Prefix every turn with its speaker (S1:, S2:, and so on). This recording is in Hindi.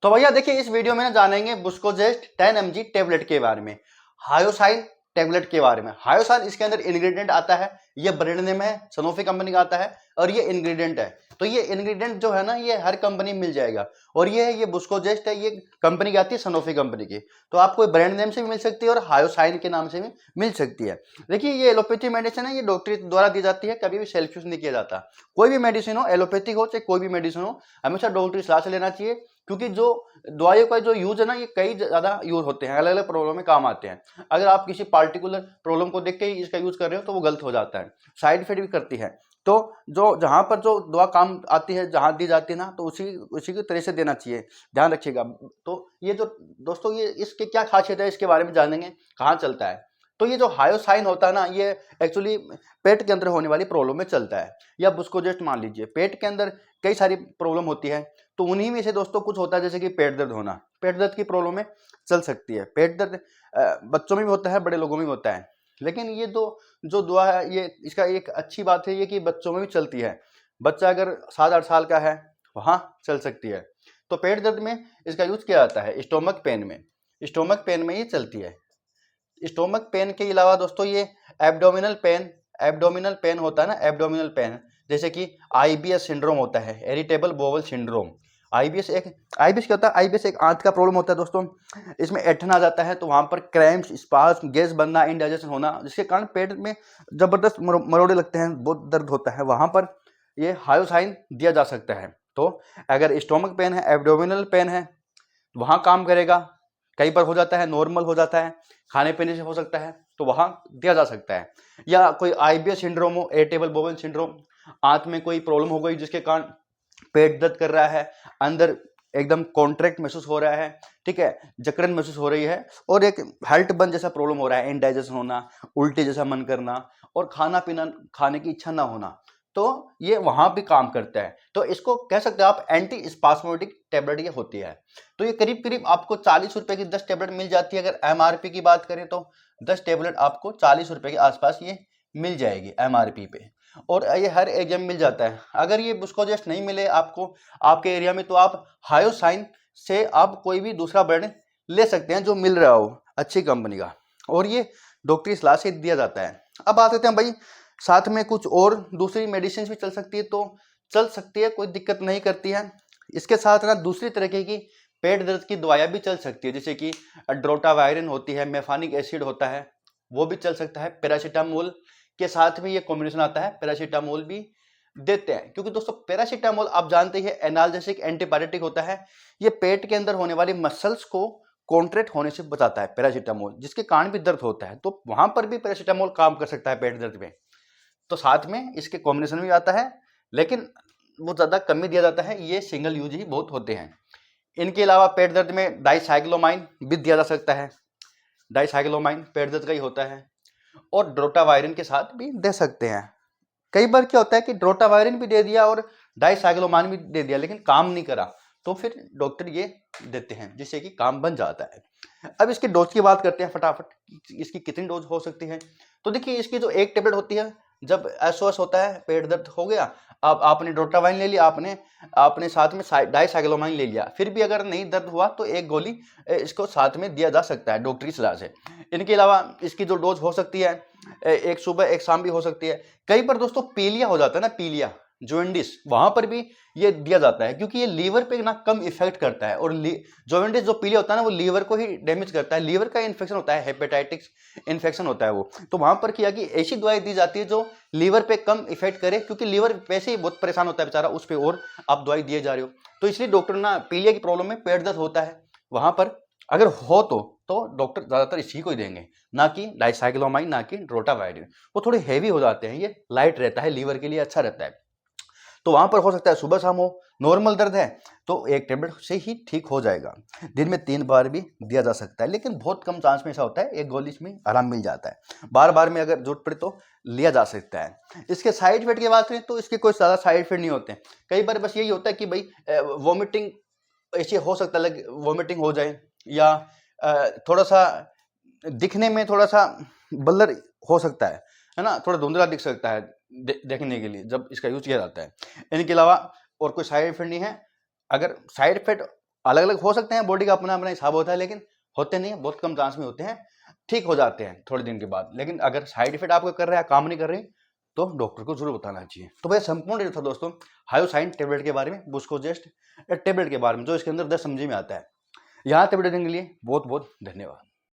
S1: तो भैया देखिए, इस वीडियो में ना जानेंगे बुस्कोजेस्ट 10 mg टेबलेट के बारे में, हायोसाइन टेबलेट के बारे में। हायोसाइन इसके अंदर इंग्रेडिएंट आता है, ये ब्रांड नेम है, सनोफी कंपनी का आता है और ये इंग्रेडिएंट है। तो ये इंग्रेडिएंट जो है ना, ये हर कंपनी में मिल जाएगा। और ये बुस्कोजेस्ट है, ये कंपनी की आती है सनोफी कंपनी की। तो आपको ब्रांड नेम से भी मिल सकती है और हायोसाइन के नाम से भी मिल सकती है। देखिए, ये एलोपैथी मेडिसिन है, ये डॉक्टर द्वारा दी जाती है, कभी भी सेल्फ यूज नहीं किया जाता। कोई भी मेडिसिन हो, एलोपैथिक हो चाहे कोई भी मेडिसिन हो, हमेशा डॉक्टर की सलाह से लेना चाहिए। क्योंकि जो दवाइयों का जो यूज है ना, ये कई ज्यादा यूज होते हैं, अलग अलग प्रॉब्लम में काम आते हैं। अगर आप किसी पार्टिकुलर प्रॉब्लम को देख के ही इसका यूज कर रहे हो तो वो गलत हो जाता है, साइड इफेक्ट भी करती है। तो जो जहां पर जो दवा काम आती है, जहां दी जाती है ना, तो उसी उसी की तरह से देना चाहिए, ध्यान रखिएगा। तो ये जो दोस्तों, ये इसके क्या खासियत है, इसके बारे में जानेंगे, कहाँ चलता है। तो ये जो हायोसाइन होता है ना, ये एक्चुअली पेट के अंदर होने वाली प्रॉब्लम में चलता है। या बुस्कोजेस्ट मान लीजिए, पेट के अंदर कई सारी प्रॉब्लम होती है, तो उन्हीं में से दोस्तों कुछ होता है, जैसे कि पेट दर्द होना, पेट दर्द की प्रॉब्लम में चल सकती है। पेट दर्द बच्चों में भी होता है, बड़े लोगों में भी होता है। लेकिन ये जो दवा है, ये इसका एक अच्छी बात है ये कि बच्चों में भी चलती है। बच्चा अगर 7-8 साल का है, वहाँ चल सकती है। तो पेट दर्द में इसका यूज किया जाता है, स्टोमक पेन में, स्टोमक पेन में ये चलती है। स्टोमक पेन के अलावा दोस्तों, ये एब्डोमिनल पेन होता है ना, एब्डोमिनल पेन, जैसे कि आईबीएस सिंड्रोम होता है, इरिटेबल बोवल सिंड्रोम। आईबीएस क्या होता है, आईबीएस एक आंत का प्रॉब्लम होता है दोस्तों। इसमें ऐंठन आ जाता है, तो वहां पर क्रैम्प्स, स्पाज्म, गैस बनना, इंडाइजेशन होना, जिसके कारण पेट में जबरदस्त मरोड़े लगते हैं, बहुत दर्द होता है। वहां पर ये हायोसाइन दिया जा सकता है। तो अगर स्टोमक पेन है, एब्डोमिनल पेन है, वहां काम करेगा। कई बार हो जाता है, नॉर्मल हो जाता है, खाने पीने से हो सकता है, तो वहां दिया जा सकता है। या कोई आईबीएस सिंड्रोम हो, इरिटेबल बोवल सिंड्रोम, आंत में कोई प्रॉब्लम हो गई जिसके कारण पेट दर्द कर रहा है, अंदर एकदम कॉन्ट्रैक्ट महसूस हो रहा है, ठीक है, जकड़न महसूस हो रही है, और एक हार्ट बर्न जैसा प्रॉब्लम हो रहा है, इंडाइजेशन होना, उल्टी जैसा मन करना, और खाना पीना खाने की इच्छा ना होना, तो ये वहां भी काम करता है। तो इसको कह सकते हैं आप एंटी स्पास्मोडिक टेबलेट ये होती है। तो ये करीब करीब आपको 40 रुपए की 10 टेबलेट मिल जाती है। अगर एमआरपी की बात करें तो 10 टेबलेट आपको 40 रुपए के आसपास ये मिल जाएगी एमआरपी पे, और ये हर एरिया में मिल जाता है। अगर ये बुस्कोजेस्ट नहीं मिले आपको आपके एरिया में, तो आप हायोसाइन से आप कोई भी दूसरा ब्रांड ले सकते हैं जो मिल रहा हो अच्छी कंपनी का, और ये डॉक्टरी सलाह से दिया जाता है। अब बात करते हैं भाई, साथ में कुछ और दूसरी मेडिसिन भी चल सकती है, तो चल सकती है, कोई दिक्कत नहीं करती है। इसके साथ ना दूसरी तरीके की पेट दर्द की दवाइयाँ भी चल सकती है, जैसे कि ड्रोटावायरिन होती है, मेफानिक एसिड होता है, वो भी चल सकता है। पैरासीटामोल के साथ में ये कॉम्बिनेशन आता है, पैरासीटामोल भी देते हैं। क्योंकि दोस्तों पैरासीटामोल आप जानते ही एनाल्जेसिक एंटीबायोटिक होता है, ये पेट के अंदर होने वाली मसल्स को कॉन्ट्रैक्ट होने से बचाता है पैरासीटामोल, जिसके कारण भी दर्द होता है, तो वहां पर भी पैरासीटामोल काम कर सकता है पेट दर्द में। तो साथ में इसके कॉम्बिनेशन भी आता है, लेकिन वो ज़्यादा कम ही दिया जाता है, ये सिंगल यूज ही बहुत होते हैं। इनके अलावा पेट दर्द में डाइसाइक्लोमाइन भी दिया जा सकता है, डाइसाइक्लोमाइन पेट दर्द का ही होता है, और ड्रोटावायरिन के साथ भी दे सकते हैं। कई बार क्या होता है कि ड्रोटावायरिन भी दे दिया और डाइसाइक्लोमाइन भी दे दिया, लेकिन काम नहीं करा, तो फिर डॉक्टर ये देते हैं जिससे कि काम बन जाता है। अब इसके डोज की बात करते हैं फटाफट, इसकी कितनी डोज हो सकती है। तो देखिए, इसकी जो एक टेबलेट होती है, जब एसओएस होता है, पेट दर्द हो गया, अब आपने ड्रोटावाइन ले लिया, आपने आपने साथ में डाइसाइक्लोमाइन ले लिया, फिर भी अगर नहीं दर्द हुआ तो एक गोली इसको साथ में दिया जा सकता है डॉक्टरी सलाह से। इनके अलावा इसकी जो डोज हो सकती है, एक सुबह एक शाम भी हो सकती है। कई बार दोस्तों पीलिया हो जाता है ना, पीलिया जोइंडिस, वहां पर भी ये दिया जाता है, क्योंकि ये लीवर पे ना कम इफेक्ट करता है, और जोइंडिस जो पीलिया होता है ना, वो लीवर को ही डैमेज करता है, लीवर का इन्फेक्शन होता है, हेपेटाइटिस इन्फेक्शन होता है वो। तो वहां पर किया कि ऐसी दवाई दी जाती है जो लीवर पे कम इफेक्ट करे, क्योंकि लीवर वैसे ही बहुत परेशान होता है बेचारा, उस पर और आप दवाई दिए जा रहे हो। तो इसलिए डॉक्टर ना, पीलिया की प्रॉब्लम में पेट दर्द होता है, वहां पर अगर हो तो डॉक्टर ज्यादातर इसी को ही देंगे, ना कि डाइसाइक्लोमाइन, ना कि ड्रोटावायरिन। वो थोड़े हैवी हो जाते हैं, ये लाइट रहता है, लीवर के लिए अच्छा रहता है। तो वहां पर हो सकता है सुबह शाम हो, नॉर्मल दर्द है तो एक टेबलेट से ही ठीक हो जाएगा। दिन में 3 बार भी दिया जा सकता है, लेकिन बहुत कम चांस में ऐसा होता है, एक गोली में आराम मिल जाता है। बार बार में अगर जरूरत पड़े तो लिया जा सकता है। इसके साइड इफेक्ट की बात करें तो इसके कोई ज़्यादा साइड इफेक्ट नहीं होते हैं। कई बार बस यही होता है कि भाई वॉमिटिंग ऐसे हो सकता है, वॉमिटिंग हो जाए, या थोड़ा सा दिखने में थोड़ा सा बलर हो सकता है ना, थोड़ा धुंधला दिख सकता है देखने के लिए जब इसका यूज किया जाता है। इनके अलावा और कोई साइड इफेक्ट नहीं है। अगर साइड इफेक्ट अलग अलग हो सकते हैं, बॉडी का अपना अपना हिसाब होता है, लेकिन होते नहीं है, बहुत कम चांस में होते हैं, ठीक हो जाते हैं थोड़े दिन के बाद। लेकिन अगर साइड इफेक्ट आपको कर रहा है, काम नहीं कर रही, तो डॉक्टर को जरूर बताना चाहिए। तो भाई संपूर्ण जो था दोस्तों हायोसाइन टेबलेट के बारे में, बुस्कोजेस्ट टेबलेट के बारे में, जो इसके अंदर 10 समझी में आता है। यहाँ तक वीडियो देखने के लिए बहुत बहुत धन्यवाद।